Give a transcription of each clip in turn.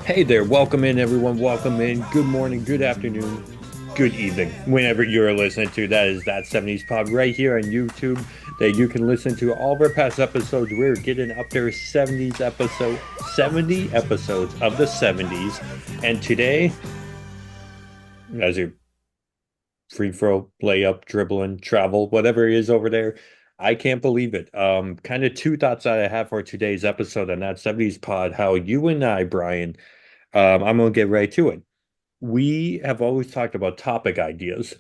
Hey there, welcome in everyone, welcome in. Good morning, good afternoon, good evening. Whenever you're listening to that is that 70s pod right here on YouTube that you can listen to all of our past episodes. We're getting up there 70s episode, 70 episodes of the 70s. And today, as you free throw, layup, dribbling, travel, whatever it is over there, I can't believe it. Kind of two thoughts that I have for today's episode on that 70s pod, how you and I, Brian, I'm gonna get right to it. We have always talked about topic ideas.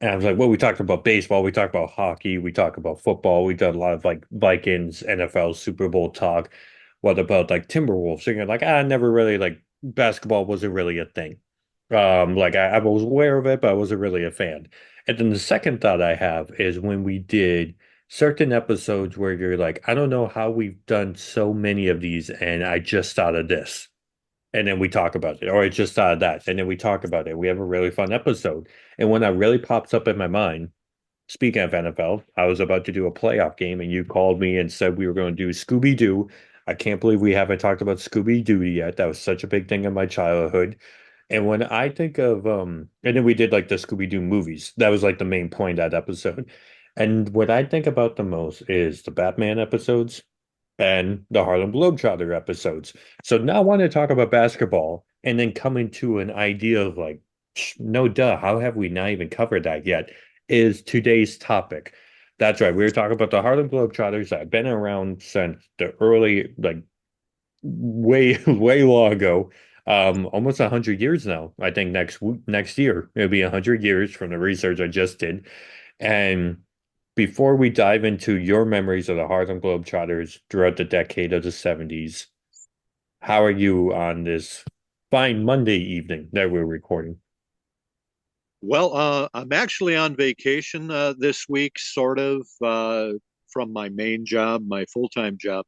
And I was like, well, we talked about baseball, we talked about hockey, we talked about football, we did a lot of like Vikings, NFL, Super Bowl talk. What about like Timberwolves? And you're like, I never really like basketball wasn't really a thing. Like I was aware of it, but I wasn't really a fan. And then the second thought I have is when we did certain episodes where you're like, I don't know how we've done so many of these, and I just thought of this and then we talk about it, or it's just that, and then we talk about it. We have a really fun episode. And when that really pops up in my mind, speaking of NFL, I was about to do a playoff game, and you called me and said we were going to do Scooby Doo. I can't believe we haven't talked about Scooby Doo yet. That was such a big thing in my childhood. And when I think of and then we did like the Scooby Doo movies. That was like the main point of that episode. And what I think about the most is the Batman episodes and the Harlem Globetrotter episodes. So now I want to talk about basketball and then come into an idea of like, no duh, how have we not even covered that yet? Is today's topic. That's right. We were talking about the Harlem Globetrotters that have been around since the early, like way, way long ago. Almost 100 years now. I think next year it'll be 100 years from the research I just did. And before we dive into your memories of the Harlem Globetrotters throughout the decade of the 70s, how are you on this fine Monday evening that we're recording? Well, I'm actually on vacation this week, sort of, from my main job, my full-time job.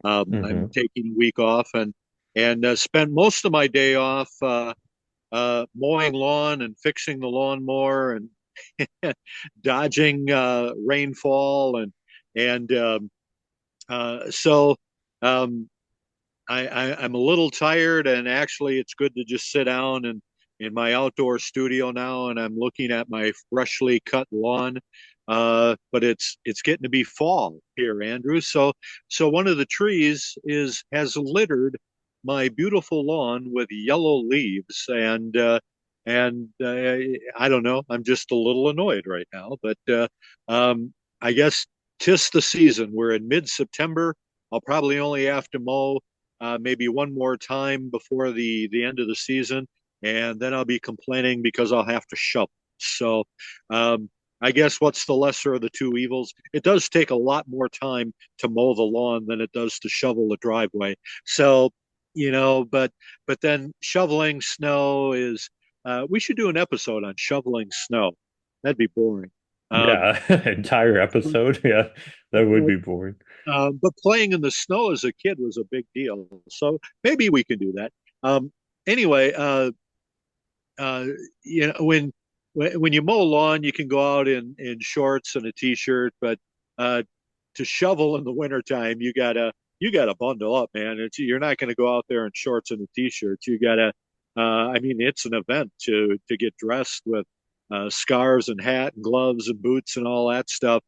I'm Hmm. taking a week off and spent most of my day off mowing lawn and fixing the lawnmower and dodging rainfall and so um, I'm a little tired, and actually, it's good to just sit down and in my outdoor studio now, and I'm looking at my freshly cut lawn. But it's getting to be fall here, Andrew. So one of the trees is has littered my beautiful lawn with yellow leaves, and I don't know. I'm just a little annoyed right now, but I guess 'tis the season. We're in mid-September. I'll probably only have to mow maybe one more time before the end of the season, and then I'll be complaining because I'll have to shovel. So um, I guess what's the lesser of the two evils? It does take a lot more time to mow the lawn than it does to shovel the driveway. So but then shoveling snow is. We should do an episode on shoveling snow. That'd be boring. Um, Yeah, entire episode. Yeah, that would be boring. but playing in the snow as a kid was a big deal. So maybe we can do that. Anyway, uh, you know, when you mow lawn, you can go out in shorts and a t-shirt, but uh, to shovel in the wintertime, you gotta bundle up, man. You're not going to go out there in shorts and a t-shirt. You gotta. I mean, it's an event to get dressed with scarves and hat and gloves and boots and all that stuff,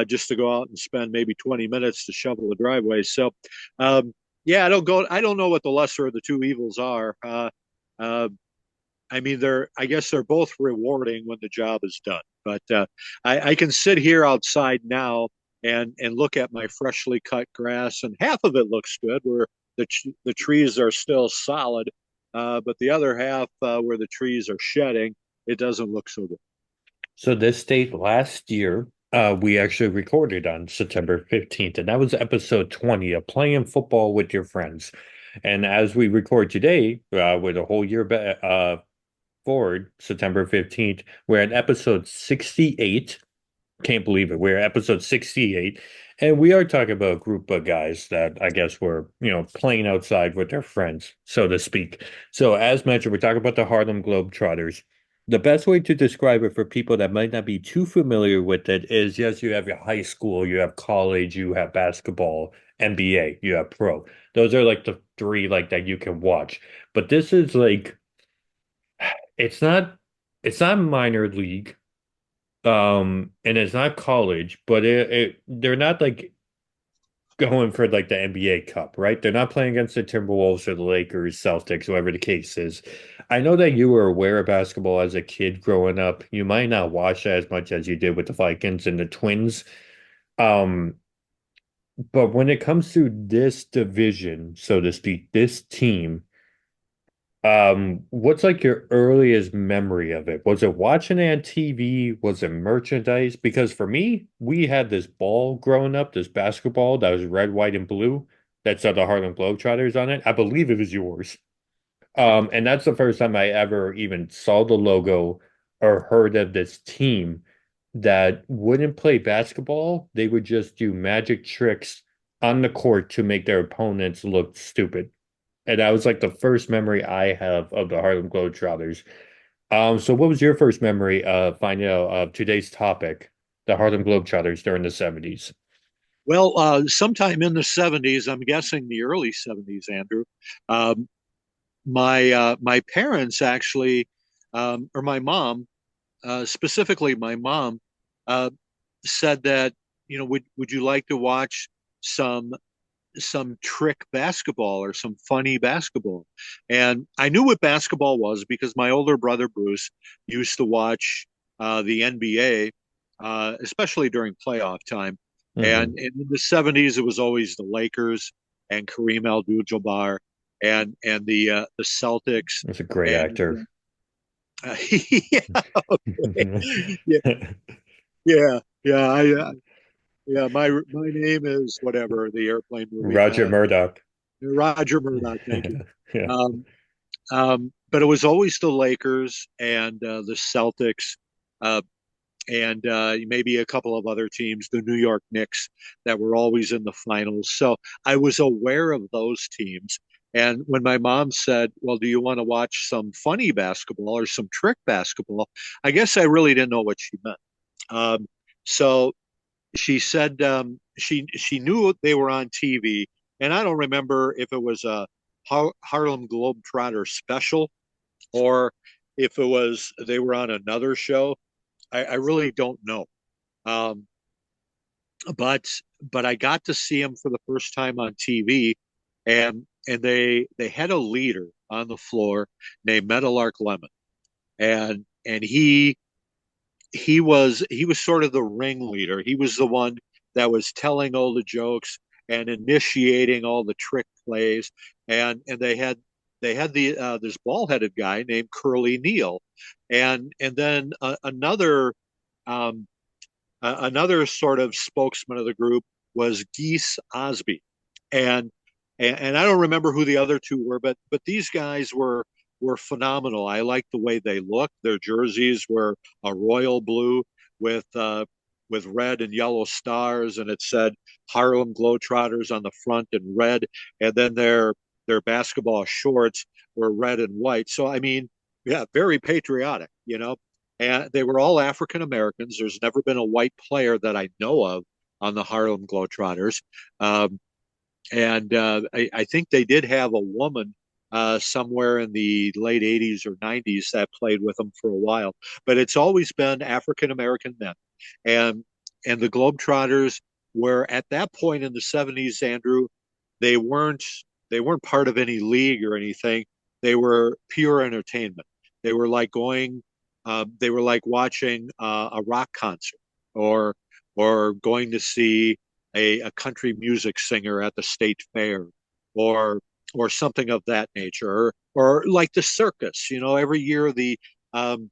just to go out and spend maybe 20 minutes to shovel the driveway. So, um, yeah, I don't go. I don't know what the lesser of the two evils are. Uh, I mean, I guess they're both rewarding when the job is done. But I can sit here outside now and look at my freshly cut grass, and half of it looks good, where the trees are still solid, but the other half, where the trees are shedding, it doesn't look so good. So this date last year, we actually recorded on September 15th, and that was episode 20 of Playing Football with Your Friends. And as we record today, with a whole year forward, September 15th, we're at episode 68. Can't believe it. We're at episode 68. And we are talking about a group of guys that I guess were, playing outside with their friends, so to speak. So as mentioned, we're talking about the Harlem Globetrotters. The best way to describe it for people that might not be too familiar with it is, yes, you have your high school, you have college, you have basketball, NBA, you have pro. Those are like the three like that you can watch. But this is like it's not it's not minor league. And it's not college, but they're not like going for like the NBA Cup, right? They're not playing against the Timberwolves or the Lakers, Celtics, whoever the case is. I know that you were aware of basketball as a kid growing up. You might not watch as much as you did with the Vikings and the Twins. Um, but when it comes to this division, so to speak, this team, what's like your earliest memory of it? Was it watching it on TV? Was it merchandise? Because for me, we had this ball growing up, this basketball that was red, white, and blue that said the Harlem Globetrotters on it. I believe it was yours. And that's the first time I ever even saw the logo or heard of this team that wouldn't play basketball. They would just do magic tricks on the court to make their opponents look stupid. And that was like the first memory I have of the Harlem Globetrotters. So what was your first memory of finding out of today's topic, the Harlem Globetrotters during the 70s? Well, sometime in the 70s, I'm guessing the early 70s, Andrew, um, my parents actually, or my mom, specifically my mom, uh, said that, would you like to watch some some trick basketball or some funny basketball? And I knew what basketball was because my older brother Bruce used to watch the NBA, especially during playoff time. Hmm. And in the 70s, it was always the Lakers and Kareem Abdul-Jabbar and the Celtics. That's a great And actor. yeah, okay. Yeah, yeah, yeah. Yeah. My name is whatever the airplane movie. Roger Murdoch. Roger Murdoch. Thank you. Yeah. Um, but it was always the Lakers and the Celtics, uh, and maybe a couple of other teams, the New York Knicks, that were always in the finals. So I was aware of those teams. And when my mom said, "Well, do you want to watch some funny basketball or some trick basketball?" I guess I really didn't know what she meant. Um, so she said she knew they were on TV, and I don't remember if it was a Harlem Globetrotter special or if it was they were on another show. I really don't know. Um, but but I got to see them for the first time on TV, and they had a leader on the floor named Meadowlark Lemon, and he was sort of the ringleader. He was the one that was telling all the jokes and initiating all the trick plays. And they had the this ball-headed guy named Curly Neal, and then um, another sort of spokesman of the group was Geese Osby, and and I don't remember who the other two were, but these guys were phenomenal. I liked the way they looked. Their jerseys were a royal blue with with red and yellow stars, and it said Harlem Globetrotters on the front in red, and then their basketball shorts were red and white. So I mean, yeah, very patriotic, and they were all African Americans. There's never been a white player that I know of on the Harlem Globetrotters. Um, and I think they did have a woman somewhere in the late 80s or 90s that played with them for a while. But it's always been African American men. And the Globetrotters were at that point in the 70s, Andrew, they weren't they weren't part of any league or anything. They were pure entertainment. They were like they were like watching a rock concert or going to see a country music singer at the state fair or something of that nature or like the circus. Every year the um,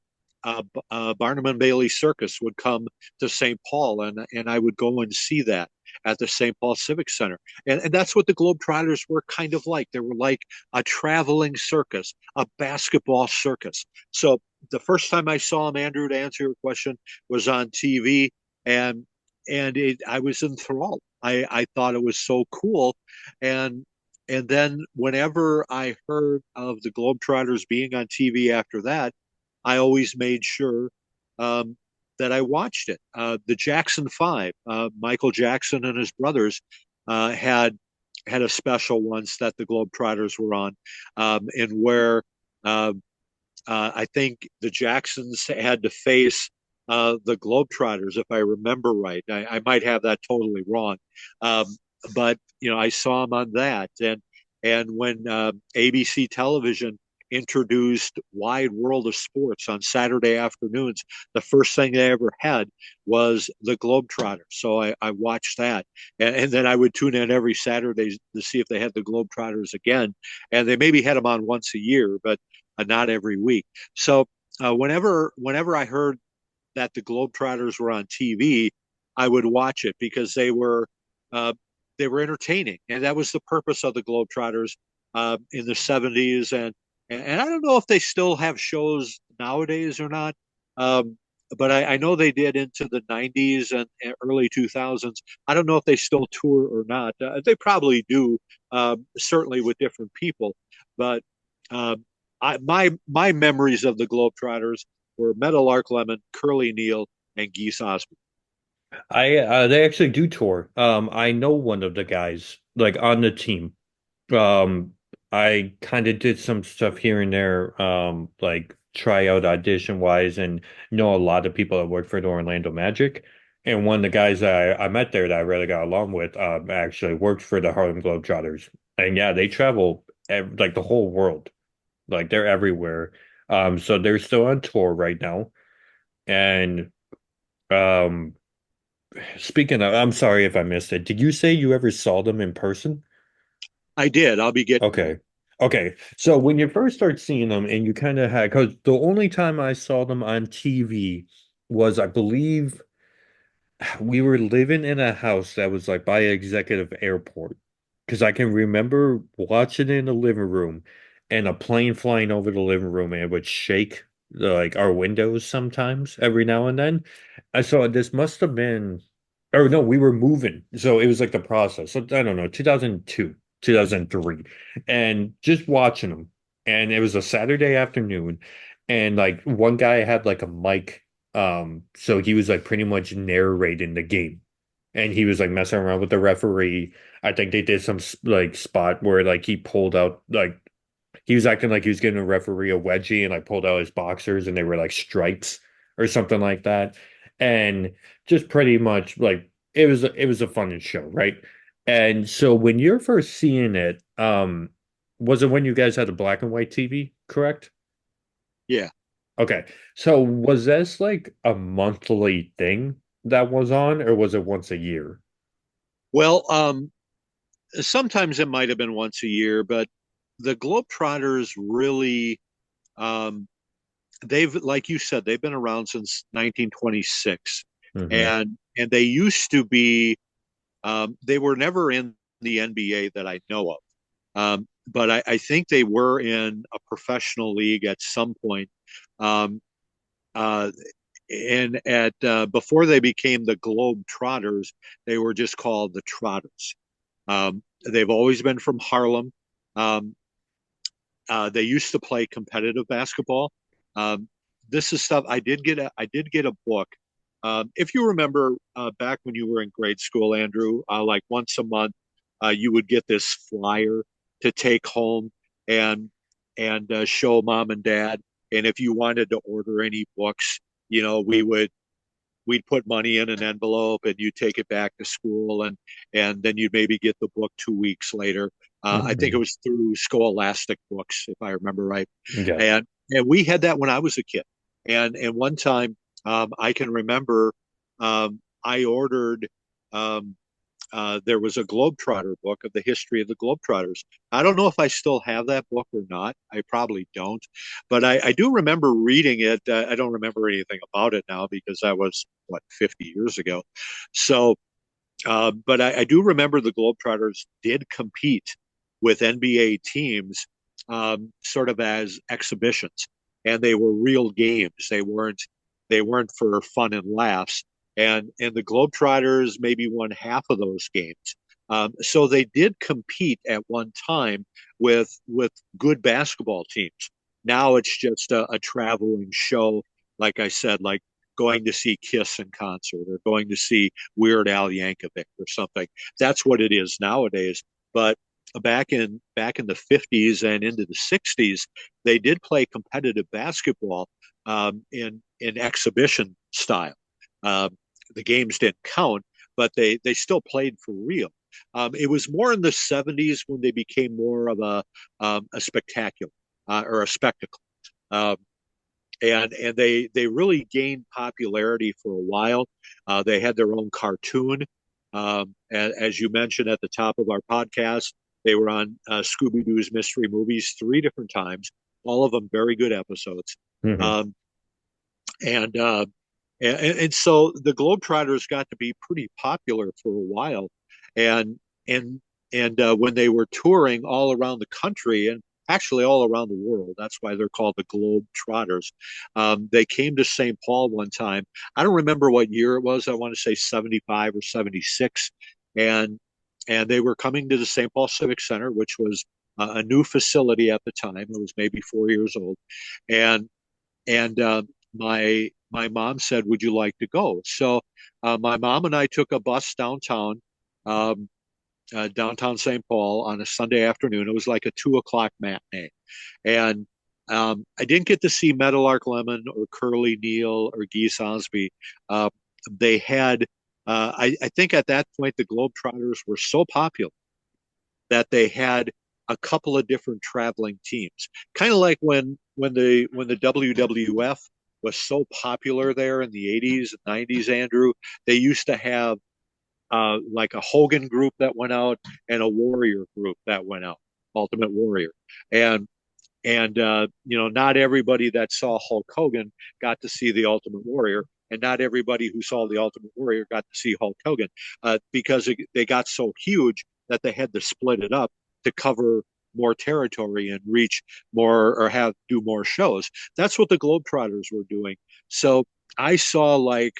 Barnum and Bailey Circus would come to St. Paul, and I would go and see that at the St. Paul Civic Center. And that's what the Globetrotters were kind of like. They were like a traveling circus, a basketball circus. So the first time I saw them, Andrew, to answer your question, was on TV, and I was enthralled. I thought it was so cool, and then whenever I heard of the Globetrotters being on TV after that, I always made sure um, that I watched it. The Jackson Five, Michael Jackson and his brothers, had had a special once that the Globetrotters were on, and where uh, I think the Jacksons had to face the Globetrotters, if I remember right. I might have that totally wrong, um, but I saw them on that, and when ABC television introduced Wide World of Sports on Saturday afternoons, the first thing they ever had was the Globetrotters. So I watched that, and then I would tune in every Saturday to see if they had the Globetrotters again, and they maybe had them on once a year, but not every week. So whenever I heard that the Globetrotters were on TV, I would watch it because uh, they were entertaining, and that was the purpose of the Globetrotters in the '70s. And I don't know if they still have shows nowadays or not. Um, but I know they did into the '90s and early 2000s. I don't know if they still tour or not. They probably do, certainly with different people. But um, my memories of the Globetrotters were Meadowlark Lemon, Curly Neal, and Geese Osmond. I they actually do tour. I know one of the guys like on the team. Um, I kind of did some stuff here and there, like tryout audition wise, and know a lot of people that work for the Orlando Magic. And one of the guys that I met there that I really got along with, actually worked for the Harlem Globetrotters. And yeah, they travel like the whole world, like they're everywhere. So they're still on tour right now. And um, speaking of, I'm sorry if I missed it. Did you say you ever saw them in person? I did. I'll be getting there. Okay. Okay. So when you first start seeing them and you kind of had, because the only time I saw them on TV was, I believe, we were living in a house that was like by an executive airport. Because I can remember watching it in the living room and a plane flying over the living room and it would shake like our windows sometimes every now and then. I saw this must have been, or no, we were moving. So it was like the process. So I don't know, 2002, 2003. And just watching them. And it was a Saturday afternoon. And like one guy had like a mic, so he was like pretty much narrating the game. And he was like messing around with the referee. I think they did some like spot where like he pulled out like he was acting like he was giving a referee a wedgie and like pulled out his boxers and they were like stripes or something like that. And just pretty much like it was a fun show, right? And so when you're first seeing it, was it when you guys had a black and white TV, correct? Yeah. Okay. So was this like a monthly thing that was on, or was it once a year? Well, sometimes it might have been once a year, but the Globetrotters really, um, like you said, they've been around since 1926, Hmm. and they used to be. They were never in the NBA that I know of, but I think they were in a professional league at some point. Um, uh, and at before they became the Globe Trotters, they were just called the Trotters. They've always been from Harlem. Um, they used to play competitive basketball. Um, this is stuff I did get a book. If you remember back when you were in grade school, Andrew, like once a month, you would get this flyer to take home and show mom and dad. And if you wanted to order any books, we'd put money in an envelope and you'd take it back to school and then you'd maybe get the book 2 weeks later. I think it Hmm. was through Scholastic Books, if I remember right. Yeah. And we had that when I was a kid. And one time I can remember I ordered there was a Globetrotter book of the history of the Globetrotters. I don't know if I still have that book or not. I probably don't, but I do remember reading it. I don't remember anything about it now because that was what 50 years ago. So, but I do remember the Globetrotters did compete with NBA teams, sort of as exhibitions, and they were real games. They weren't for fun and laughs. And the Globetrotters maybe won half of those games. So they did compete at one time with good basketball teams. Now it's just a traveling show, like I said, like going to see Kiss in concert or going to see Weird Al Yankovic or something. That's what it is nowadays. but back in the 50s and into the 60s, they did play competitive basketball in exhibition style. Um, the games didn't count, but they still played for real. It was more in the 70s when they became more of a spectacular or a spectacle. Um, and they really gained popularity for a while. They had their own cartoon, as you mentioned at the top of our podcast. They were on Scooby Doo's Mystery Movies three different times, all of them very good episodes. Hmm. Um, and, uh, and so the Globetrotters got to be pretty popular for a while, and and when they were touring all around the country and actually all around the world, that's why they're called the Globetrotters. They came to St. Paul one time. I don't remember what year it was. I want to say 75 or 76, and they were coming to the St. Paul Civic Center, which was a new facility at the time. It was maybe 4 years old, and and my mom said, "Would you like to go?" So my mom and I took a bus downtown, um, downtown St. Paul on a Sunday afternoon. It was like a 2 o'clock matinee, and I didn't get to see Meadowlark Lemon or Curly Neal or Geese Osby. Uh, they had, I think at that point, the Globetrotters were so popular that they had a couple of different traveling teams, kind of like when the WWF was so popular there in the 80s and 90s. Andrew, they used to have like a Hogan group that went out and a Warrior group that went out, Ultimate Warrior, and not everybody that saw Hulk Hogan got to see the Ultimate Warrior, and not everybody who saw the Ultimate Warrior got to see Hulk Hogan because they got so huge that they had to split it up to cover more territory and reach more or have do more shows. That's what the Globetrotters were doing. So I saw like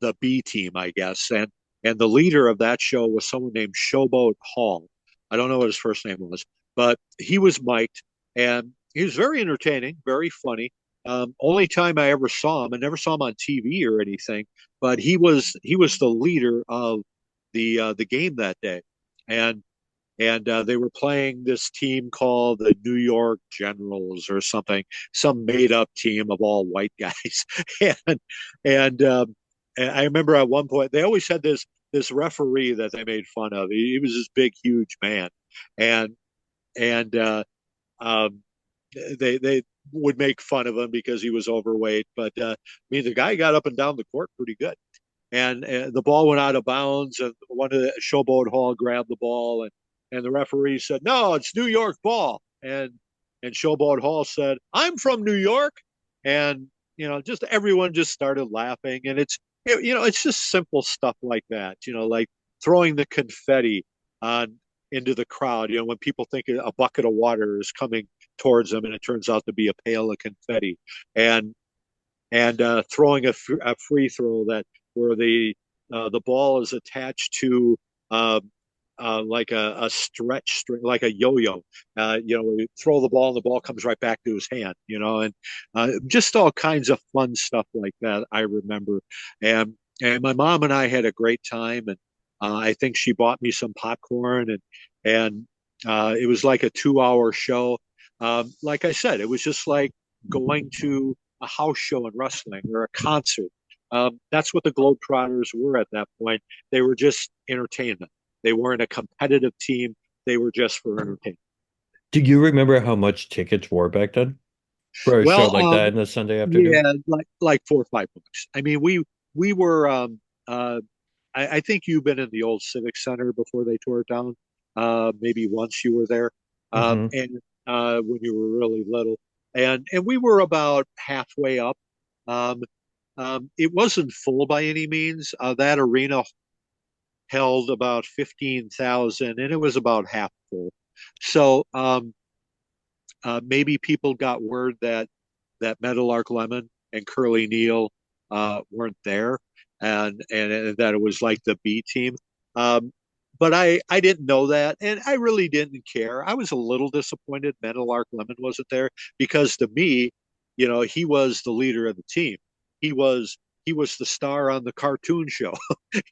the B team, I guess, and the leader of that show was someone named Showboat Hall. I don't know what his first name was, but he was mic'd and he was very entertaining, very funny. Only time I ever saw him, I never saw him on TV or anything, but he was the leader of the game that day, and they were playing this team called the New York Generals or something, some made up team of all white guys, and and, um, and I remember at one point they always had this referee that they made fun of. He was this big, huge man, and and um, they would make fun of him because he was overweight. But I mean, the guy got up and down the court pretty good, and the ball went out of bounds, and one of the Showboat Hall grabbed the ball, and the referee said, "No, it's New York ball," and Showboat Hall said, "I'm from New York," and just everyone just started laughing, and it's just simple stuff like that, like throwing the confetti on into the crowd. When people think a bucket of water is coming towards them, and it turns out to be a pail of confetti, and throwing a free throw that where the ball is attached to uh, like a stretch string, like a yo-yo. You throw the ball and the ball comes right back to his hand. And just all kinds of fun stuff like that. I remember, and my mom and I had a great time, and I think she bought me some popcorn, and it was like a 2 hour show. Like I said, it was just like going to a house show in wrestling or a concert. That's what the Globetrotters were at that point. They were just entertainment. They weren't a competitive team. They were just for entertainment. Do you remember how much tickets were back then for a show Well, like that in a Sunday afternoon? yeah, like $4 or $5. I mean, we were. I think you've been in the old Civic Center before they tore it down. Maybe once you were there, Hmm. and when you were really little, and we were about halfway up. Um, it wasn't full by any means. That arena held about 15,000, and it was about half full. So maybe people got word that Meadowlark Lemon and Curly Neal weren't there, and that it was like the B team. Um, but I didn't know that, and I really didn't care. I was a little disappointed Meadowlark Lemon wasn't there because to me, he was the leader of the team. He was he was the star on the cartoon show,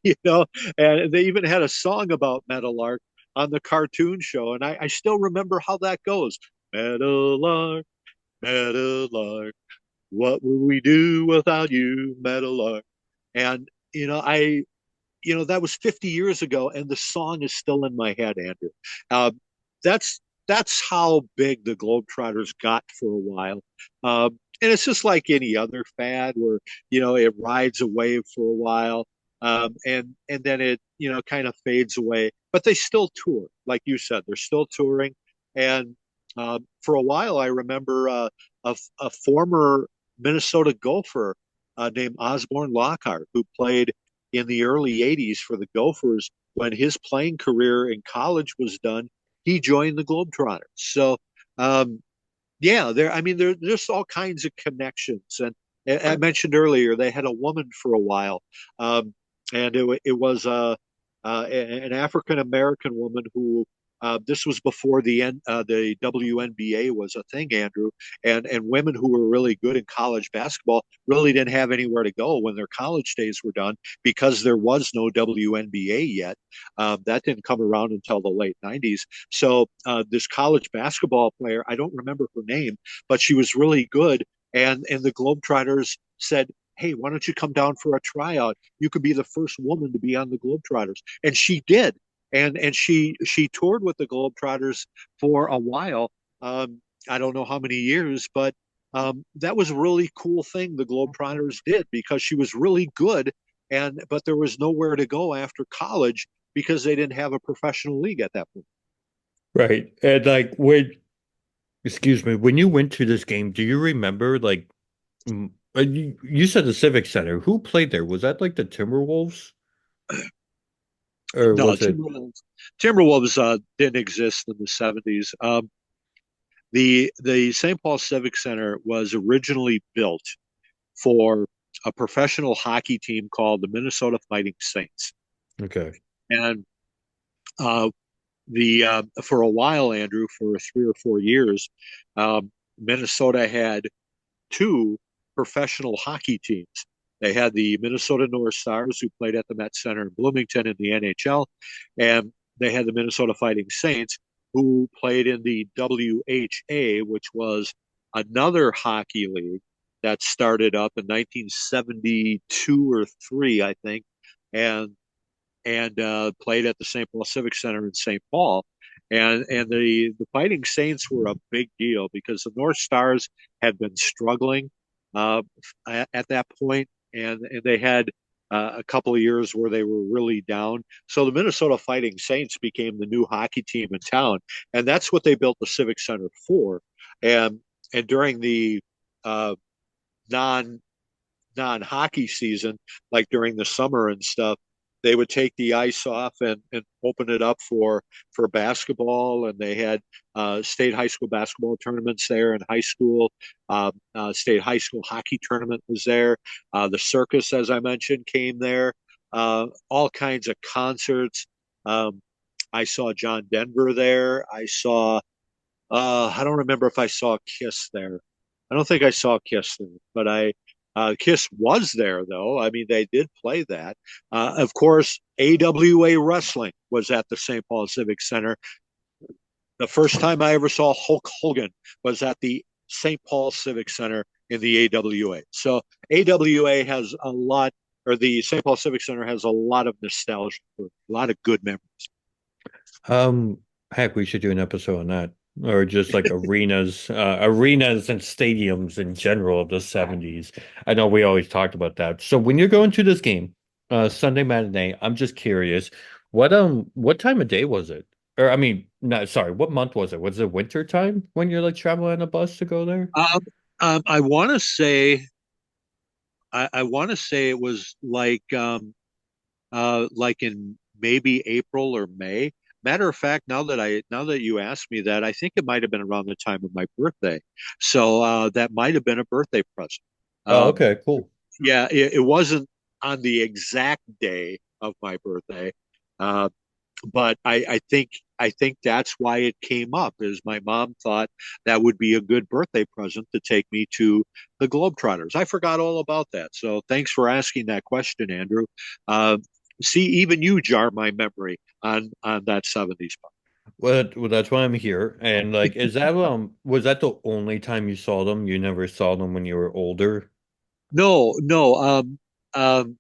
you know. And they even had a song about Meadowlark. on the cartoon show, and I still remember how that goes. Meadowlark, Meadowlark, what would we do without you, Meadowlark? And that was 50 years ago, and the song is still in my head, Andrew. Uh, that's that's how big the Globetrotters got for a while. And it's just like any other fad where, it rides a wave for a while, and then it, kind of fades away. But they still tour, like you said, they're still touring. And for a while, I remember a former Minnesota Gopher named Osborne Lockhart, who played in the early 80s for the Gophers. When his playing career in college was done, he joined the Globetrotters. So, yeah, there's all kinds of connections. And I mentioned earlier, they had a woman for a while. And it was an African American woman who this was before the WNBA was a thing, Andrew, and women who were really good in college basketball really didn't have anywhere to go when their college days were done because there was no WNBA yet. That didn't come around until the late 90s. So this college basketball player, I don't remember her name, but she was really good, and the Globetrotters said, hey, why don't you come down for a tryout? You could be the first woman to be on the Globetrotters. And she did. And she toured with the Globetrotters for a while. I don't know how many years, but that was a really cool thing the Globetrotters did because she was really good, but there was nowhere to go after college because they didn't have a professional league at that point. Right. And like excuse me, when you went to this game, do you remember like you said the Civic Center. Who played there? Was that like the Timberwolves or No, was it Timberwolves didn't exist in the 70s. The St. Paul Civic Center was originally built for a professional hockey team called the Minnesota Fighting Saints. okay. And uh, the for a while, Andrew, for 3 or 4 years, Minnesota had two professional hockey teams. They had the Minnesota North Stars, who played at the Met Center in Bloomington in the NHL, and they had the Minnesota Fighting Saints, who played in the WHA, which was another hockey league that started up in 1972 or three, I think, and played at the St. Paul Civic Center in St. Paul. And the Fighting Saints were a big deal because the North Stars had been struggling uh, at that point, and they had a couple of years where they were really down. So the Minnesota Fighting Saints became the new hockey team in town, and that's what they built the Civic Center for. And and during the uh, non non hockey season, like during the summer and stuff, they would take the ice off and open it up for basketball. And they had state high school basketball tournaments there in high school. State high school hockey tournament was there. The circus, as I mentioned, came there. All kinds of concerts. Um, I saw John Denver there. I don't remember if I saw Kiss there. I don't think I saw Kiss there, but Kiss was there though. I mean, they did play that. Of course, AWA Wrestling was at the St. Paul Civic Center. The first time I ever saw Hulk Hogan was at the St. Paul Civic Center in the AWA. So AWA has a lot, or the St. Paul Civic Center has a lot of nostalgia, a lot of good memories. Um, Heck, we should do an episode on that. Or just like arenas and stadiums in general of the 70s. I know we always talked about that. So when you're going to this game, Sunday matinee, I'm just curious, what time of day was it? Or I mean, no, sorry, what month was it? Was it winter time when you're like traveling on a bus to go there? Um, I want to say, I want to say it was like in maybe April or May. Matter of fact, now that you asked me that, I think it might have been around the time of my birthday. So that might have been a birthday present. Oh, Um, okay, cool. yeah, it wasn't on the exact day of my birthday, uh, but I think that's why it came up. Is my mom thought that would be a good birthday present to take me to the Globetrotters. I forgot all about that. So thanks for asking that question, Andrew. Uh, see, even you jar my memory on that '70s. Well, that's why I'm here. And like, is that was that the only time you saw them? You never saw them when you were older? No, no. Um,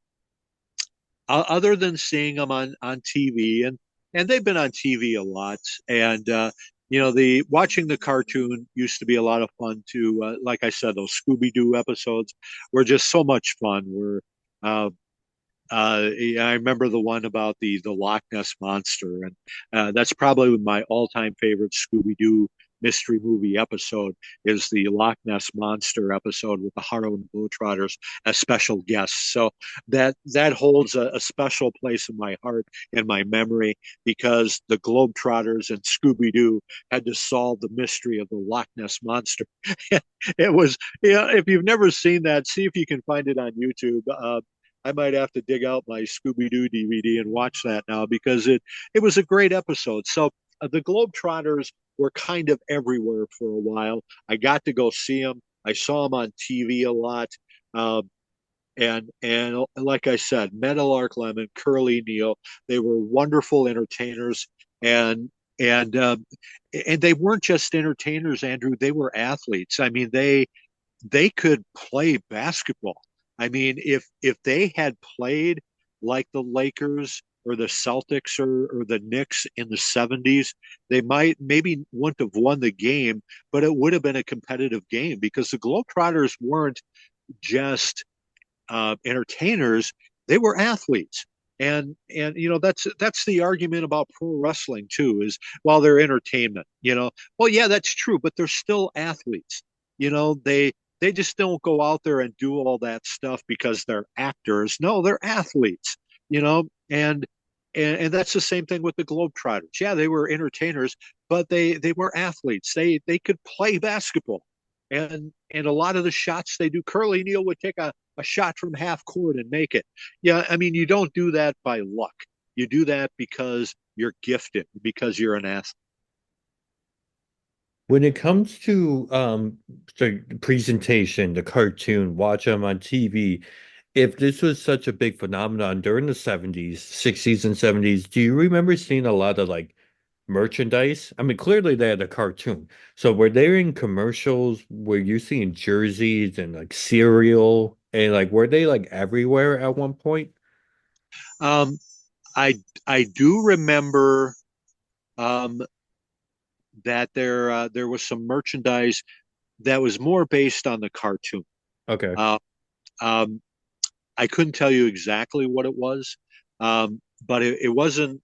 Other than seeing them on TV, and they've been on TV a lot, and the watching the cartoon used to be a lot of fun too. Like I said, those Scooby Doo episodes were just so much fun. Where uh, yeah, I remember the one about the Loch Ness monster, and that's probably my all-time favorite Scooby-Doo mystery movie episode is the Loch Ness monster episode with the Harlem Globetrotters as special guests. So that holds a special place in my heart and my memory because the Globetrotters and Scooby-Doo had to solve the mystery of the Loch Ness monster. It was, yeah. If you've never seen that, see if you can find it on YouTube. I might have to dig out my Scooby Doo DVD and watch that now because it was a great episode. So the Globetrotters were kind of everywhere for a while. I got to go see them. I saw them on TV a lot. Um, and like I said, Meadowlark Lemon, Curly Neal, they were wonderful entertainers, and and um, and they weren't just entertainers, Andrew. They were athletes. I mean, they could play basketball. I mean, if they had played like the Lakers or the Celtics or the Knicks in the '70s, they might maybe wouldn't have won the game, but it would have been a competitive game because the Globetrotters weren't just entertainers; they were athletes. And that's the argument about pro wrestling too is while they're entertainment, well, yeah, that's true, but they're still athletes. They just don't go out there and do all that stuff because they're actors. No, they're athletes, you know, and that's the same thing with the Globetrotters. Yeah, they were entertainers, but they were athletes. They could play basketball. And a lot of the shots they do, Curly Neal would take a shot from half court and make it. Yeah, I mean, you don't do that by luck. You do that because you're gifted, because you're an athlete. When it comes to the presentation, the cartoon, watch them on TV, if this was such a big phenomenon during the 70s, 60s and 70s, do you remember seeing a lot of like merchandise? I mean, clearly they had a cartoon. So were they in commercials? Were you seeing jerseys and like cereal? And like were they like everywhere at one point? Um, I I do remember um, that there was some merchandise that was more based on the cartoon. Okay. Uh, um, I couldn't tell you exactly what it was, but it wasn't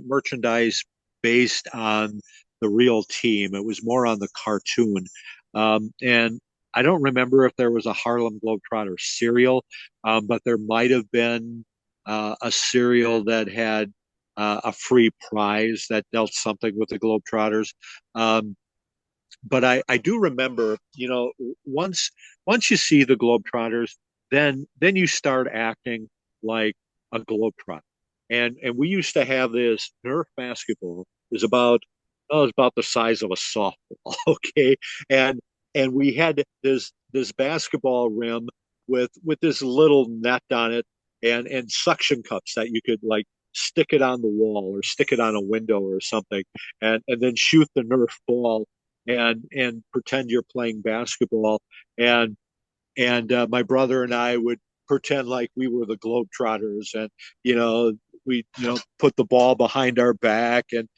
merchandise based on the real team. It was more on the cartoon, and I don't remember if there was a Harlem Globetrotter cereal, but there might have been a cereal that had a free prize that dealt something with the Globetrotters. Um, but I do remember, once once you see the Globetrotters, then you start acting like a Globetrotter. And we used to have this Nerf basketball is about oh, it's about the size of a softball, okay? And and we had this basketball rim with this little net on it and suction cups that you could like stick it on the wall or stick it on a window or something and then shoot the Nerf ball and pretend you're playing basketball. And my brother and I would pretend like we were the Globetrotters, and you know we put the ball behind our back, and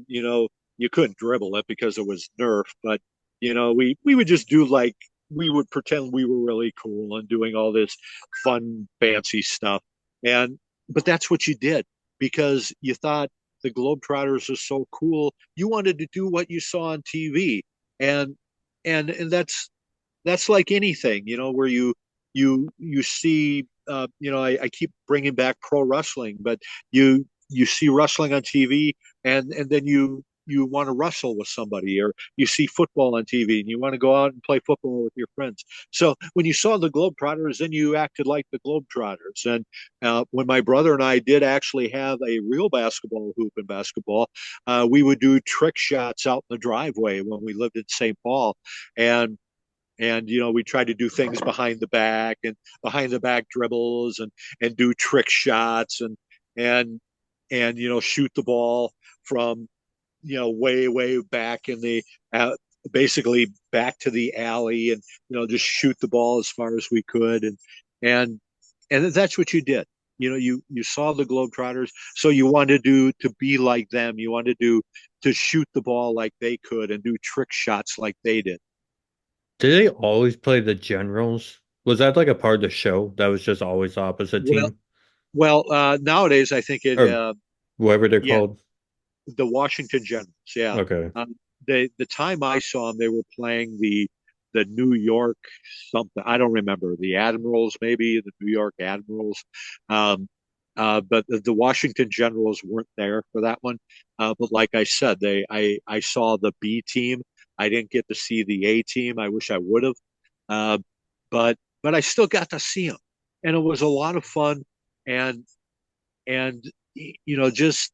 you couldn't dribble it because it was Nerf, but we would just do like we would pretend we were really cool and doing all this fun fancy stuff, and but that's what you did because you thought the Globetrotters are so cool. You wanted to do what you saw on TV, and and that's like anything, where you see, I keep bringing back pro wrestling, but you see wrestling on TV, and then you want to wrestle with somebody, or you see football on TV and you want to go out and play football with your friends. So when you saw the Globetrotters, then you acted like the Globetrotters. And when my brother and I did actually have a real basketball hoop in basketball, we would do trick shots out in the driveway when we lived in St. Paul, and we tried to do things behind the back and behind the back dribbles and do trick shots, and shoot the ball from way back in the uh, basically back to the alley, and just shoot the ball as far as we could, and and that's what you did. You saw the Globetrotters, so you wanted to be like them. You wanted to shoot the ball like they could and do trick shots like they did. Did they always play the Generals? Was that like a part of the show that was just always the opposite Well, team? nowadays I think it Or whatever they're yeah, called? the Washington Generals. Yeah. Okay. The time I saw them, they were playing the New York something. I don't remember, the Admirals, maybe the New York Admirals. Um, but the Washington Generals weren't there for that one. But like I said, I saw the B team. I didn't get to see the A team. I wish I would have. Uh, but I still got to see them, and it was a lot of fun. And just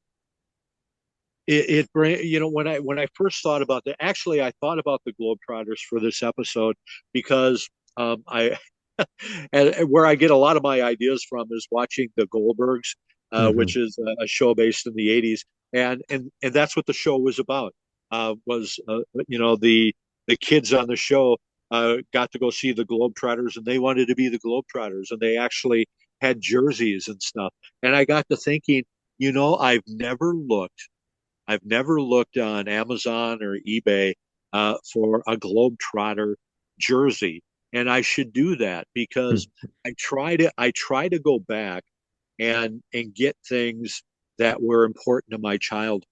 when I first thought about that, actually I thought about the Globetrotters for this episode because I and where I get a lot of my ideas from is watching the Goldbergs, which Hmm. is a show based in the '80s, and that's what the show was about. Was the kids on the show got to go see the Globetrotters, and they wanted to be the Globetrotters, and they actually had jerseys and stuff. And I got to thinking, I've never looked on Amazon or eBay for a Globetrotter jersey, and I should do that because I try to go back and get things that were important to my childhood.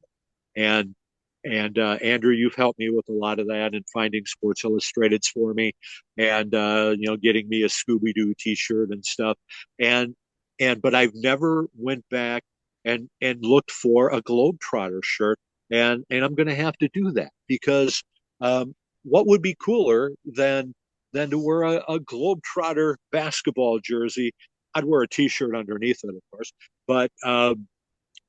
And Andrew, you've helped me with a lot of that and finding Sports Illustrateds for me, and getting me a Scooby Doo T-shirt and stuff. And but I've never went back and looked for a Globetrotter shirt, and I'm going to have to do that because what would be cooler than to wear a Globetrotter basketball jersey? I'd wear a T-shirt underneath it, of course, but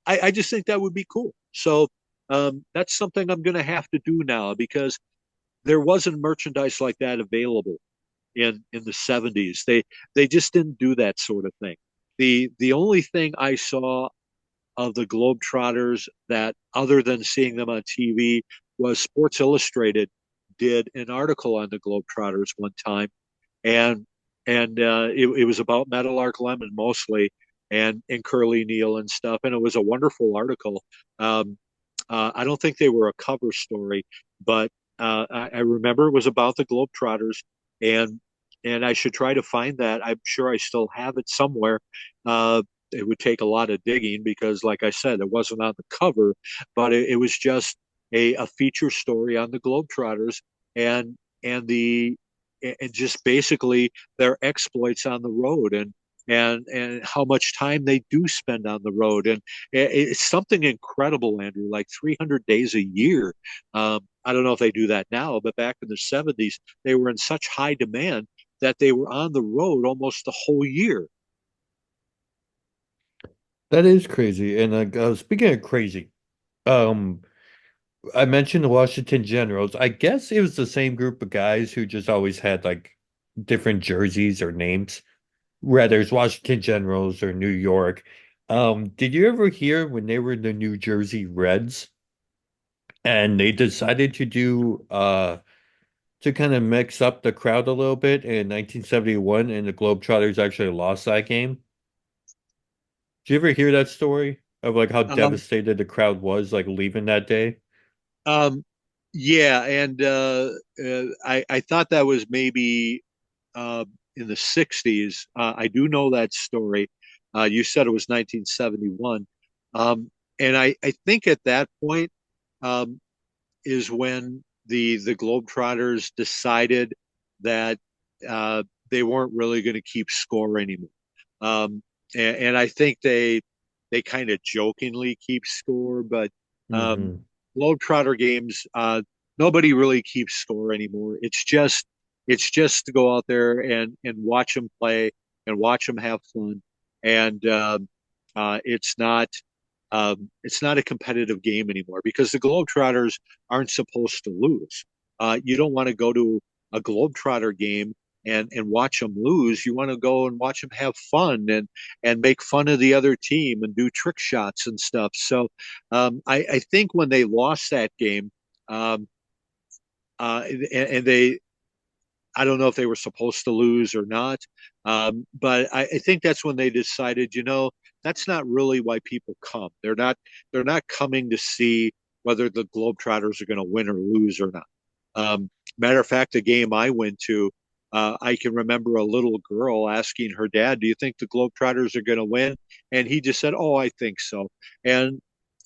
I just think that would be cool. So that's something I'm going to have to do now because there wasn't merchandise like that available in the '70s. They just didn't do that sort of thing. The only thing I saw of the Globetrotters that, other than seeing them on TV, was Sports Illustrated did an article on the Globetrotters one time, and it was about Meadowlark Lemon mostly, and Curly Neal and stuff, and it was a wonderful article. Um, I don't think they were a cover story, but I remember it was about the Globetrotters, and I should try to find that. I'm sure I still have it somewhere. It would take a lot of digging because, like I said, it wasn't on the cover, but it was just a feature story on the Globetrotters, and the and just basically their exploits on the road, and how much time they do spend on the road, and it's something incredible, Andrew, like 300 days a year. I don't know if they do that now, but back in the '70s, they were in such high demand that they were on the road almost the whole year. That is crazy. And speaking of crazy, um, I mentioned the Washington Generals. I guess it was the same group of guys who just always had like different jerseys or names, whether it's Washington Generals or New York. Did you ever hear when they were the New Jersey Reds and they decided to do to kind of mix up the crowd a little bit in 1971 and the Globetrotters actually lost that game? Did you ever hear that story of like how Um, devastated the crowd was like leaving that day? um, yeah, and I thought that was maybe in the '60s. I do know that story. You said it was 1971, and I think at that point um, is when the Globetrotters decided that they weren't really going to keep score anymore. And I think they kind of jokingly keep score, but um, Hmm. Globetrotter games, nobody really keeps score anymore. It's just to go out there and watch them play and watch them have fun, and uh, it's not it's not a competitive game anymore because the Globetrotters aren't supposed to lose. You don't want to go to a Globetrotter game and watch them lose. You want to go and watch them have fun and make fun of the other team and do trick shots and stuff. So I think when they lost that game, um, and they I don't know if they were supposed to lose or not. But I think that's when they decided, that's not really why people come. They're not coming to see whether the Globetrotters are going to win or lose or not. Matter of fact, the game I went to, I can remember a little girl asking her dad, "Do you think the Globetrotters are going to win?" And he just said, "Oh, I think so." And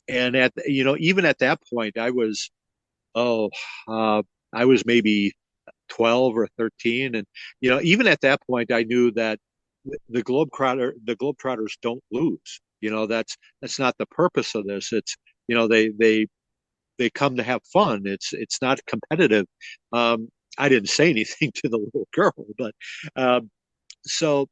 even at that point, oh, uh, I was maybe 12 or 13. And, even at that point, I knew that the Globetrotters don't lose. That's not the purpose of this. It's, they come to have fun. It's not competitive. I didn't say anything to the little girl, but um, so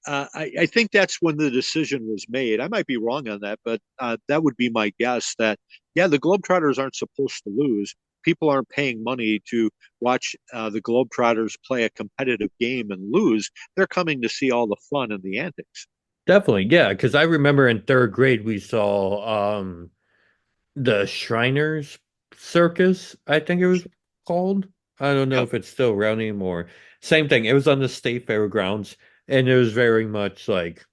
I think that's when the decision was made. I might be wrong on that, but that would be my guess that, yeah, the Globetrotters aren't supposed to lose. People aren't paying money to watch the Globetrotters play a competitive game and lose. They're coming to see all the fun and the antics. Definitely, yeah, because I remember in third grade we saw the Shriners Circus, I think it was called. I don't know Yeah. if it's still around anymore. Same thing. It was on the state fairgrounds, and it was very much like,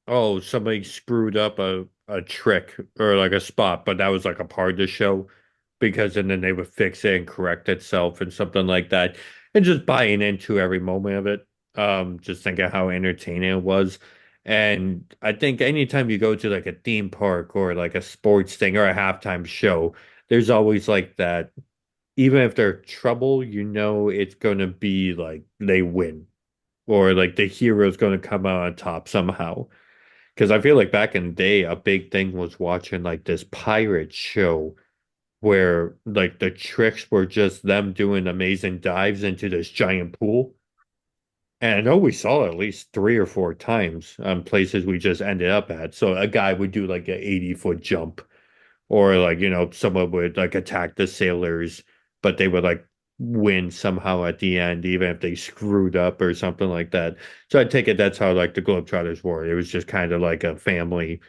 oh, somebody screwed up a trick or like a spot, but that was like a part of the show because and then they would fix it and correct itself and something like that. And just buying into every moment of it. Just thinking how entertaining it was. And I think anytime you go to like a theme park or like a sports thing or a halftime show, there's always like that, even if they're trouble, it's gonna be like they win or like the hero's gonna come out on top somehow. Because I feel like back in the day, a big thing was watching like this pirate show where like the tricks were just them doing amazing dives into this giant pool. And I know we saw it at least 3 or 4 times on places we just ended up at. So a guy would do like an 80-foot jump, or like, someone would like attack the sailors, but they would like win somehow at the end, even if they screwed up or something like that. So I take it that's how like the Globetrotters were. It was just kind of like a family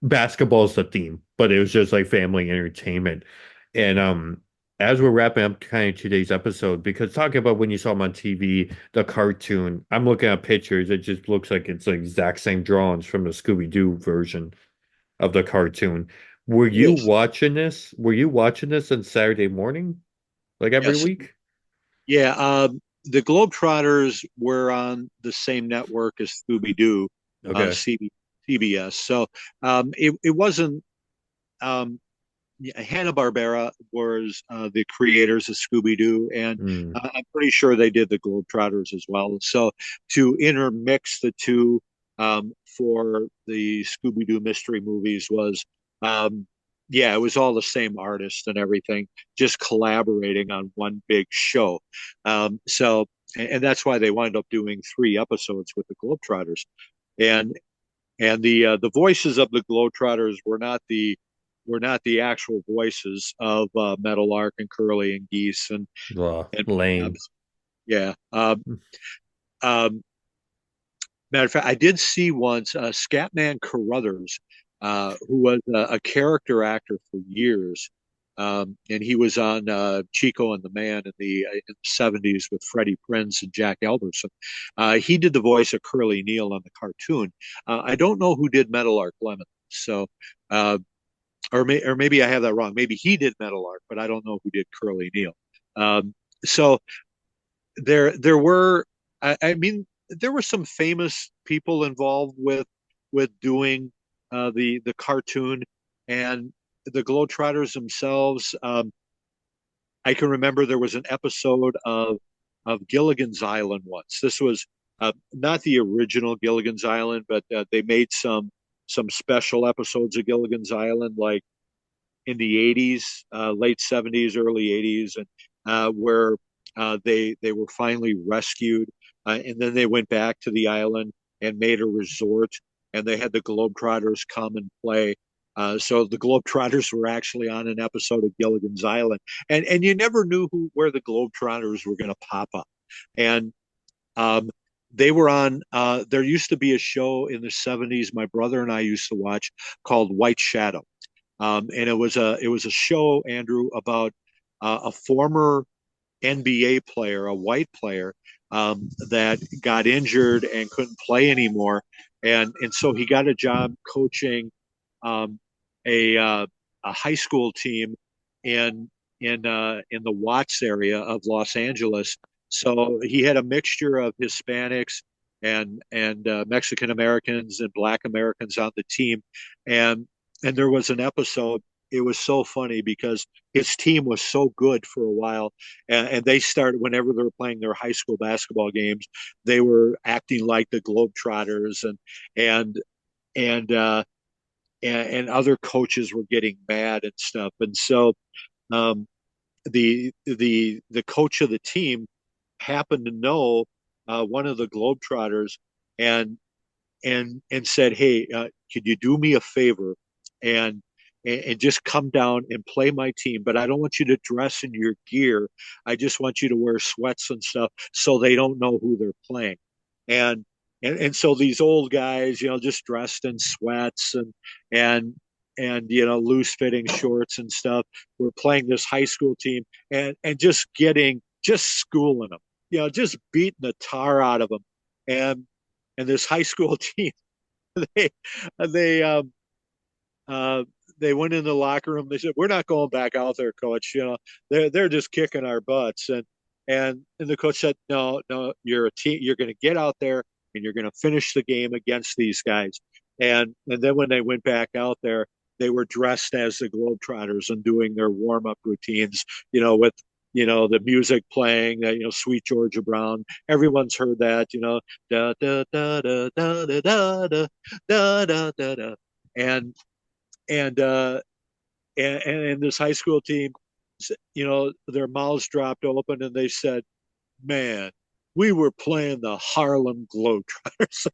basketball's the theme, but it was just like family entertainment. And as we're wrapping up kind of today's episode, because talking about when you saw them on TV, the cartoon, I'm looking at pictures, it just looks like it's the exact same drawings from the Scooby-Doo version of the cartoon. Were you Yes. watching this? Were you watching this on Saturday morning, like every Yes. week? Yeah. The Globetrotters were on the same network as Scooby Doo, Okay. CBS. So it wasn't. Um, Hanna-Barbera was the creators of Scooby-Doo, and Mm, I'm pretty sure they did the Globetrotters as well. So to intermix the two for the Scooby-Doo mystery movies was, um, yeah, it was all the same artist and everything, just collaborating on one big show. And that's why they wound up doing 3 episodes with the Globetrotters. And the voices of the Globetrotters were not the actual voices of Meadowlark and Curly and Geese and lame. Babs. Yeah. Um, Matter of fact, I did see once Scatman Carruthers, who was a character actor for years, and he was on Chico and the Man in the 70s with Freddie Prinze and Jack Alderson. He did the voice of Curly Neal on the cartoon. I don't know who did Meadowlark Lemon, so uh, or maybe I have that wrong. Maybe he did Meadowlark, but I don't know who did Curly Neal. So there were, I mean, there were some famous people involved with doing the cartoon and the Globetrotters themselves. I can remember there was an episode of Gilligan's Island once. This was not the original Gilligan's Island, but they made some special episodes of Gilligan's Island, like in the 80s, late 70s, early 80s, and where they were finally rescued, and then they went back to the island and made a resort, and they had the Globetrotters come and play. So the Globetrotters were actually on an episode of Gilligan's Island, and you never knew where the Globetrotters were going to pop up, and Um, they were on. There used to be a show in the '70s. My brother and I used to watch called White Shadow, and it was a show, Andrew, about a former NBA player, a white player, that got injured and couldn't play anymore, and so he got a job coaching um, a high school team in in the Watts area of Los Angeles. So he had a mixture of Hispanics and Mexican Americans and Black Americans on the team, and and there was an episode. It was so funny because his team was so good for a while, and they started whenever they were playing their high school basketball games, they were acting like the Globetrotters, and and uh, and other coaches were getting mad and stuff. And so um, the coach of the team happened to know one of the Globetrotters and and said, "Hey, could you do me a favor and and just come down and play my team? But I don't want you to dress in your gear. I just want you to wear sweats and stuff so they don't know who they're playing." And and so these old guys, just dressed in sweats and and loose fitting shorts and stuff, were playing this high school team and just schooling them, just beating the tar out of them. And this high school team, they they um uh they went in the locker room. They said, "We're not going back out there, coach. They're just kicking our butts." And the coach said, "No, no, you're a team. You're going to get out there and you're going to finish the game against these guys." And then when they went back out there, they were dressed as the Globetrotters and doing their warm up routines, with the music playing, Sweet Georgia Brown. Everyone's heard that, da da da da da da da da da da da, and and uh, and this high school team, their mouths dropped open and they said, "Man, we were playing the Harlem Globetrotters,"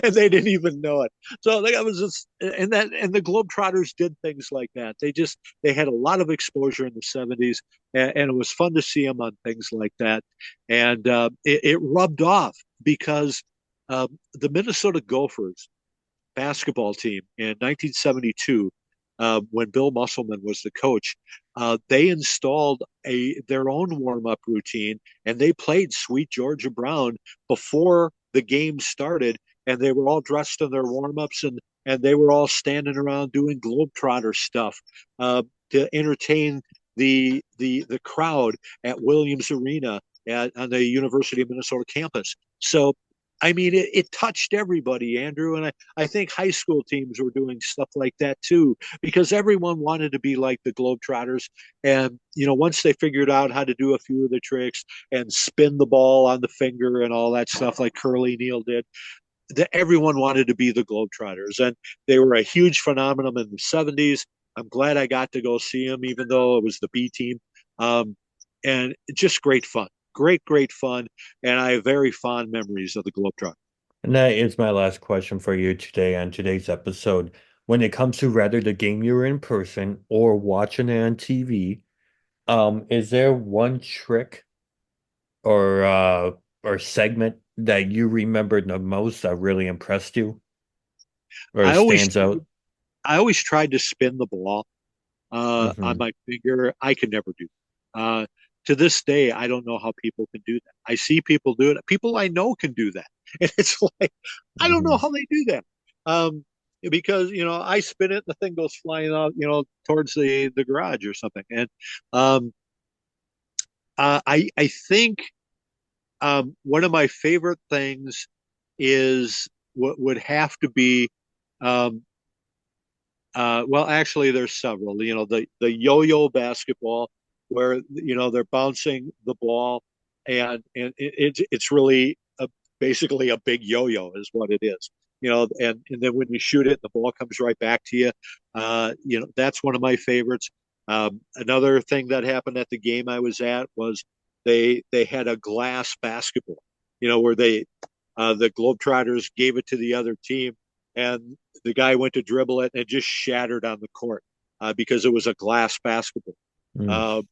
and they didn't even know it. So I was just, and the Globetrotters did things like that. They had a lot of exposure in the '70s, and it was fun to see them on things like that, and it rubbed off because the Minnesota Gophers basketball team in 1972, when Bill Musselman was the coach, they installed their own warm up routine, and they played Sweet Georgia Brown before the game started, and they were all dressed in their warm ups, and they were all standing around doing Globetrotter stuff to entertain the crowd at Williams Arena on the University of Minnesota campus. So I mean, it touched everybody, Andrew. And I think high school teams were doing stuff like that too, because everyone wanted to be like the Globetrotters. And, once they figured out how to do a few of the tricks and spin the ball on the finger and all that stuff like Curly Neal did, that everyone wanted to be the Globetrotters. And they were a huge phenomenon in the '70s. I'm glad I got to go see them, even though it was the B team. Um, and just great fun. Great, great fun. And I have very fond memories of the Globetrotters. And that is my last question for you today on today's episode. When it comes to rather the game you're in person or watching it on TV, is there one trick or segment that you remember the most that really impressed you or I always stands out? I always tried to spin the ball on Hmm. my finger. I could never do that. To this day, I don't know how people can do that. I see people do it. People I know can do that, and it's like I don't know Hmm. how they do that. Um, because I spin it, and the thing goes flying out, towards the garage or something. And um, I think one of my favorite things is what would have to be um, well, actually, there's several. The yo-yo basketball, where they're bouncing the ball, and it's really basically a big yo-yo is what it is. And then when you shoot it, the ball comes right back to you. That's one of my favorites. Another thing that happened at the game I was at was they had a glass basketball. Where the Globetrotters gave it to the other team, and the guy went to dribble it and it just shattered on the court because it was a glass basketball. Mm. Uh,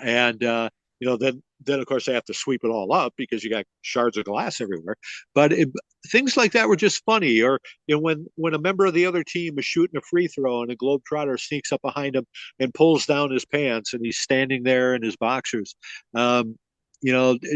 and then then of course they have to sweep it all up because you got shards of glass everywhere. But things like that were just funny. Or when a member of the other team is shooting a free throw and a Globetrotter sneaks up behind him and pulls down his pants and he's standing there in his boxers. Um,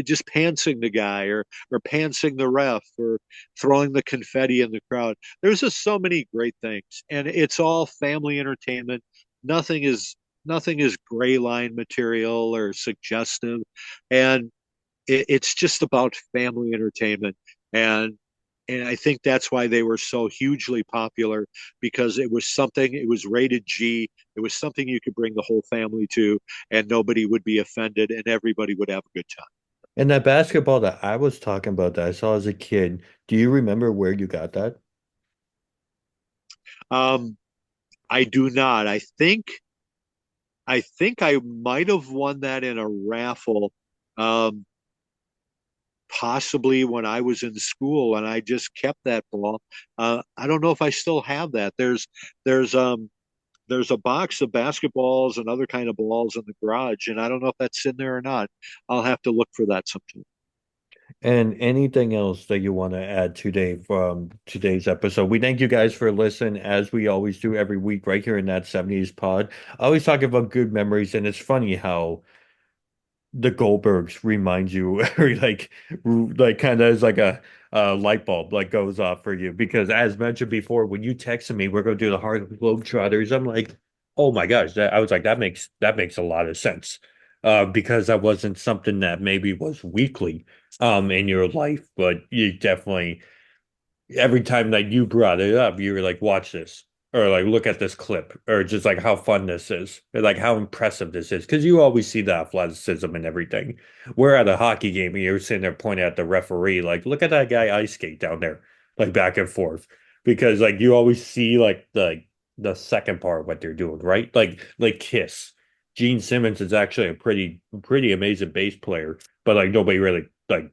just pantsing the guy or pantsing the ref or throwing the confetti in the crowd. There's just so many great things, and it's all family entertainment. Nothing is nothing is gray line material or suggestive, and it's just about family entertainment. and and I think that's why they were so hugely popular, because it was rated G. It was something you could bring the whole family to, and nobody would be offended, and everybody would have a good time. And that basketball that I was talking about that I saw as a kid, do you remember where you got that? Um, I do not. I think I might have won that in a raffle, um, possibly when I was in school, and I just kept that ball. I don't know if I still have that. There's there's a box of basketballs and other kind of balls in the garage, and I don't know if that's in there or not. I'll have to look for that sometime. And anything else that you want to add today from today's episode? We thank you guys for listening, as we always do every week right here in that 70s pod. I always talk about good memories, and it's funny how the Goldbergs remind you, or like kind of as like a light bulb like goes off for you. Because as mentioned before, when you texted me, we're going to do the Harlem Globetrotters, I'm like, oh my gosh, I was like, that makes a lot of sense. Because that wasn't something that maybe was weekly in your life, but you definitely every time that you brought it up, you were like, watch this, or like, look at this clip, or just like how fun this is, or like how impressive this is. Because you always see the athleticism and everything. We're at a hockey game and you're sitting there pointing at the referee, like, look at that guy ice skate down there, like back and forth. Because like you always see like the second part of what they're doing, right? Like Kiss. Gene Simmons is actually a pretty amazing bass player, but like nobody really like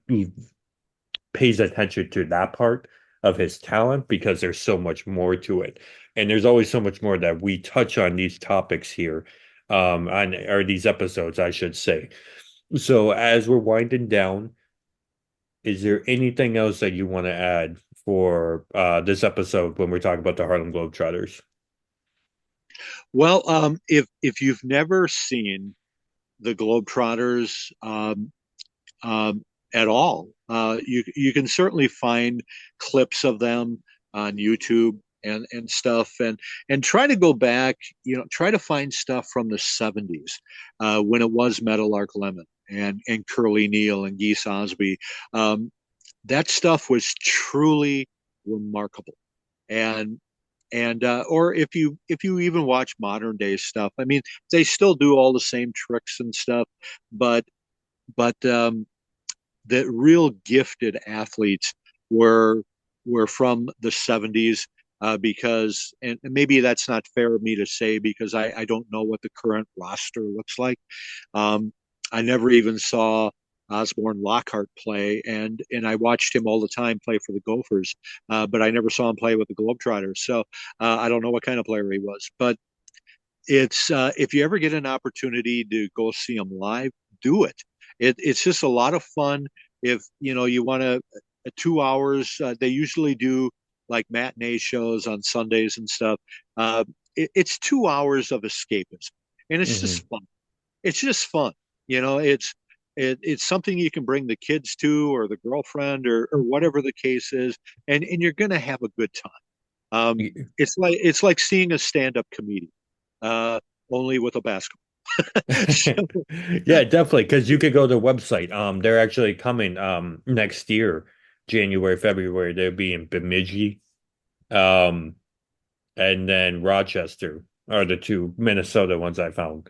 pays attention to that part of his talent because there's so much more to it. And there's always so much more that we touch on these topics here, on or these episodes, I should say. So as we're winding down, is there anything else that you want to add for this episode when we're talking about the Harlem Globetrotters? Well, if you've never seen the Globetrotters, at all, you can certainly find clips of them on YouTube and stuff, and try to go back. Try to find stuff from the '70s, when it was Meadowlark Lemon and Curly Neal and Geese Osby. Um, that stuff was truly remarkable. And or if you even watch modern day stuff, I mean, they still do all the same tricks and stuff, but but the real gifted athletes were were from the '70s, because, and maybe that's not fair of me to say because I don't know what the current roster looks like. Um, I never even saw Osborne Lockhart play, and I watched him all the time play for the Gophers, but I never saw him play with the Globetrotters. So I don't know what kind of player he was. But it's if you ever get an opportunity to go see him live, do it. It's just a lot of fun. If you want to 2 hours, they usually do like matinee shows on Sundays and stuff. It's 2 hours of escapism, and it's Hmm. just fun. It's just fun. It's something you can bring the kids to, or the girlfriend, or whatever the case is, and you're gonna have a good time. It's like seeing a stand-up comedian, uh, only with a basketball. So, Yeah, definitely. Because you could go to the website. They're actually coming next year, January, February. They'll be in Bemidji, um, and then Rochester are the two Minnesota ones I found.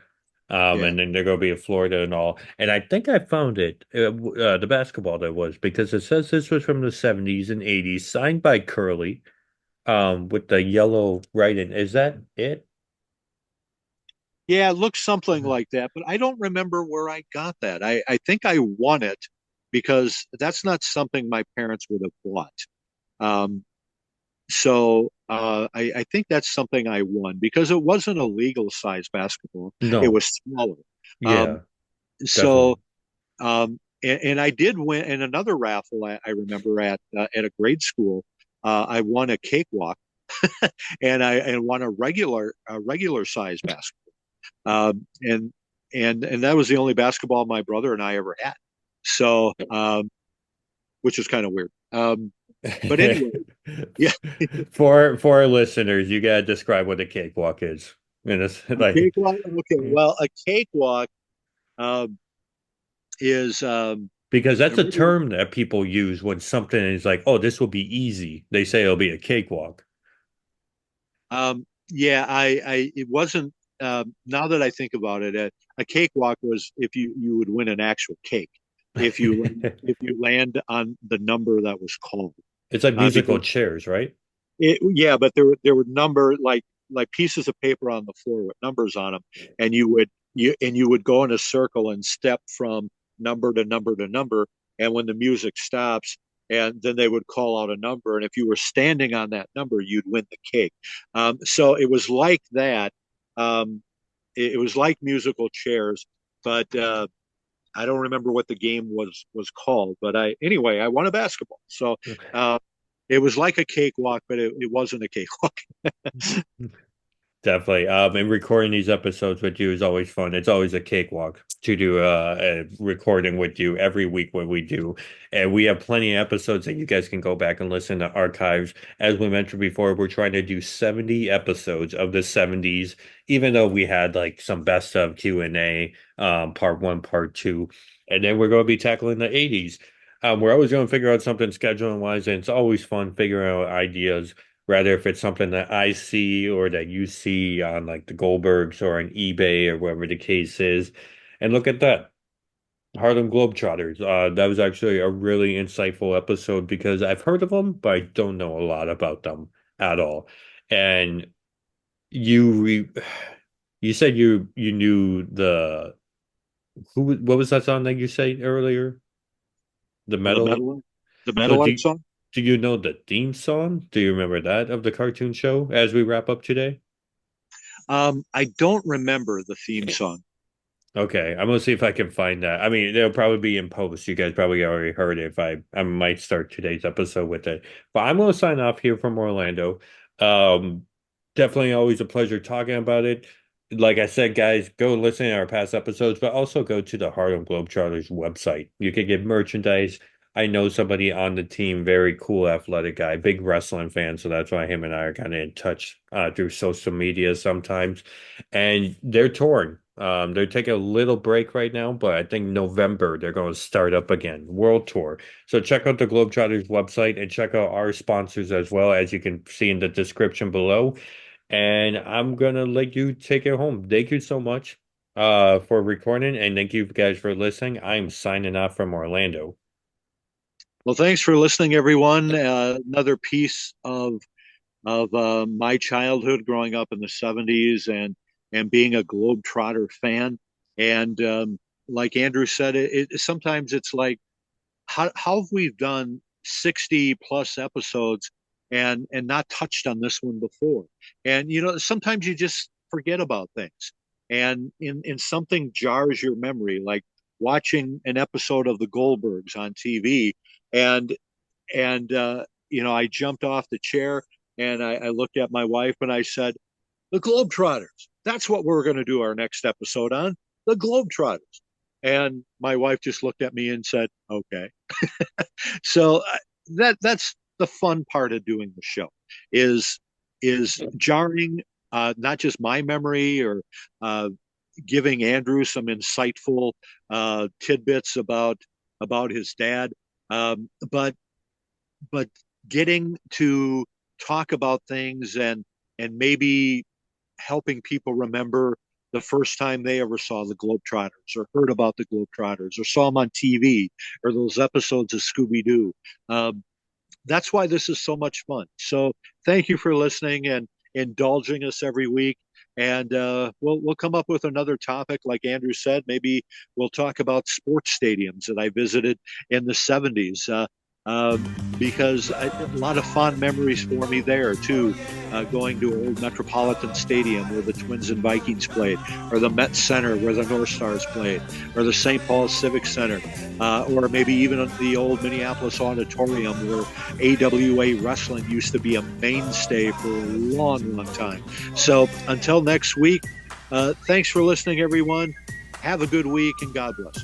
yeah, And then they're gonna be in Florida and all. And I think I found it, the basketball that was, because it says this was from the 70s and 80s, signed by Curly, with the yellow writing. Is that it? yeah, it looks something like that, but I don't remember where I got that. I think I won it because that's not something my parents would have bought. Um, so I think that's something I won because it wasn't a legal size basketball. It No. was smaller. Um, Yeah, so definitely. And I did win in another raffle. I remember at a grade school. I won a cakewalk, and I won a regular size basketball. And and that was the only basketball my brother and I ever had. So, which is kind of weird. But anyway, yeah, For our listeners, you gotta describe what a cakewalk is. And it's a like cakewalk. Okay, well, a cakewalk um, is because that's a originally, term that people use when something is like, oh, this will be easy. They say it'll be a cakewalk. yeah, I it wasn't. Now that I think about it, a cakewalk was if you would win an actual cake if you land on the number that was called. It's like Because musical chairs, right? yeah, but there were number like pieces of paper on the floor with numbers on them, and you would go in a circle and step from number to number to number, and when the music stops, and then they would call out a number, and if you were standing on that number, you'd win the cake. So it was like that. It was like musical chairs, but I don't remember what the game was called. But I won a basketball. So it was like a cakewalk, but it wasn't a cakewalk. Definitely. And recording these episodes with you is always fun. It's always a cakewalk to do a recording with you every week when we do. And we have plenty of episodes that you guys can go back and listen to archives. As we mentioned before, we're trying to do 70 episodes of the 70s, even though we had like some best of Q&A, part one, part two. And then we're going to be tackling the 80s. We're always going to figure out something scheduling wise, and it's always fun figuring out ideas rather if it's something that I see or that you see on like the Goldbergs or on eBay or whatever the case is. And look at that. Harlem Globetrotters. That was actually a really insightful episode because I've heard of them, but I don't know a lot about them at all. And you re you said you knew what was that song that you said earlier? The the metal. metal the So metal art song. do you know the theme song? Do you remember that of the cartoon show as we wrap up today? I don't remember the theme song. Okay, I'm gonna see if I can find that. I mean, it'll probably be in post. You guys probably already heard it. If I might start today's episode with it. But I'm gonna sign off here from Orlando. Um, Definitely always a pleasure talking about it. Like I said, guys, go listen to our past episodes, but also go to the Harlem Globetrotters website. You can get merchandise. I know somebody on the team, very cool athletic guy, big wrestling fan, so that's why him and I are kind of in touch through social media sometimes. And they're touring. They're taking a little break right now, but I think November they're going to start up again, world tour. So check out the Globetrotters website and check out our sponsors as well, as you can see in the description below. And I'm gonna let you take it home. Thank you so much for recording, and thank you guys for listening. I'm signing off from Orlando. Well, thanks for listening, everyone. Another piece of my childhood growing up in the '70s and being a Globetrotter fan. And like Andrew said, sometimes it's like how have we done 60 plus episodes and not touched on this one before? And sometimes you just forget about things, and in something jars your memory, like watching an episode of the Goldbergs on TV, and I jumped off the chair and I looked at my wife and I said, "The Globetrotters. That's what we're going to do our next episode on, the Globetrotters." And my wife just looked at me and said, "Okay." So that's the fun part of doing the show is jarring not just my memory or uh, giving Andrew some insightful tidbits about his dad, but getting to talk about things and maybe helping people remember the first time they ever saw the Globetrotters or heard about the Globetrotters or saw them on TV or those episodes of Scooby Doo. Um, that's why this is so much fun. So thank you for listening and indulging us every week. And we'll come up with another topic, like Andrew said. Maybe we'll talk about sports stadiums that I visited in the '70s. because a lot of fond memories for me there too. Going to old Metropolitan Stadium where the Twins and Vikings played, or the Met Center where the North Stars played, or the St. Paul Civic Center, or maybe even the old Minneapolis Auditorium where AWA wrestling used to be a mainstay for a long, long time. So until next week, thanks for listening, everyone. Have a good week and God bless.